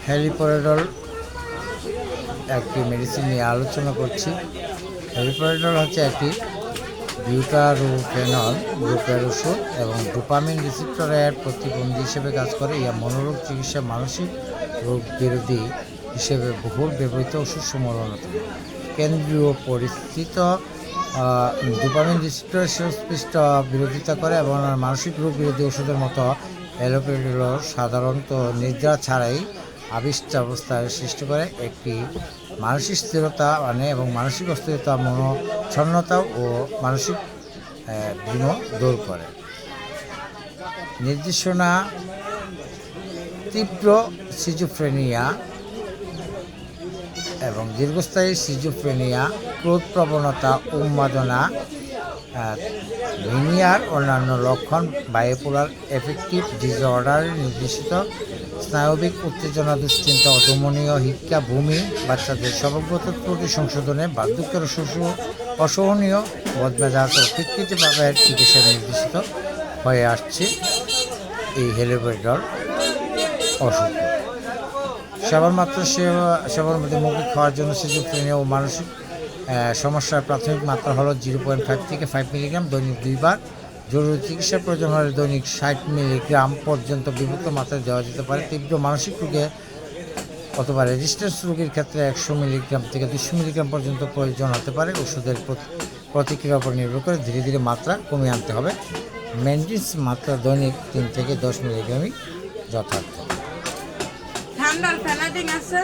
হ্যালিপোরাডল একটি মেডিসিন নিয়ে আলোচনা করছি। হ্যালিপোরাডল হচ্ছে একটি বিউটারোফেনল গ্রুপের ওষুধ এবং ডোপামিন রিসেপ্টরের প্রতিবন্ধী হিসেবে কাজ করে। ইয়া মনোরোগ চিকিৎসা, মানসিক রোগ বিরোধী হিসেবে বহুল ব্যবহৃত ওষুধসমূহের অন্যতম। কেন্দ্রীয় পরিস্থিত ডোপামিন রিসেপ্টরের সুস্পষ্ট বিরোধিতা করে এবং মানসিক রোগ বিরোধী ওষুধের মতো হ্যালিপোরাডল সাধারণত নিদ্রা ছাড়াই আবিষ্ট অবস্থায় সৃষ্টি করে, একটি মানসিক স্থিরতা আনে এবং মানসিক অস্থিরতা, মনোচ্ছন্নতা ও মানসিক বিমোহ দূর করে। নির্দেশনা: তীব্র সিজোফ্রেনিয়া এবং দীর্ঘস্থায়ী সিজোফ্রেনিয়া, ক্রোধ প্রবণতা, উন্মাদনা, মিনিয়ার অন্যান্য লক্ষণ, বায়োপোলার এফেক্টিভ ডিসঅর্ডার নির্দেশিত স্নায়বিক উত্তেজনা, দুশ্চিন্তা, অদমনীয় হিক্কা, বমি, বাচ্চাদের স্বভাবগত ত্রুটি সংশোধনে, বার্ধক্যের অসহনীয় বদমেজাজ ও খিটখিটেভাবের চিকিৎসা নির্দেশিত হয়ে আসছে এই হ্যালিপোরাডল ওষুধ। সেবার মধ্যে মৌখিক খাওয়ার জন্য সিজোফ্রেনিয়া ও মানসিক সমস্যার প্রাথমিক মাত্রা হলো 0.5 থেকে 5 মিলিগ্রাম দৈনিক 2 বার। জরুরি চিকিৎসার প্রয়োজন হলে দৈনিক 60 মিলিগ্রাম পর্যন্ত বিভক্ত মাত্রায় দেওয়া যেতে পারে। তীব্র মানসিক রোগে অথবা রেজিস্ট্যান্স রোগীর ক্ষেত্রে 100 মিলিগ্রাম থেকে 200 মিলিগ্রাম পর্যন্ত প্রয়োজন হতে পারে। ওষুধের প্রতিক্রিয়ার উপর নির্ভর করে ধীরে ধীরে মাত্রা কমিয়ে আনতে হবে। মেনটেন্স মাত্রা দৈনিক 3 থেকে 10 মিলিগ্রামই যথার্থ। ঠান্ডার ফ্যানাটিং আছে।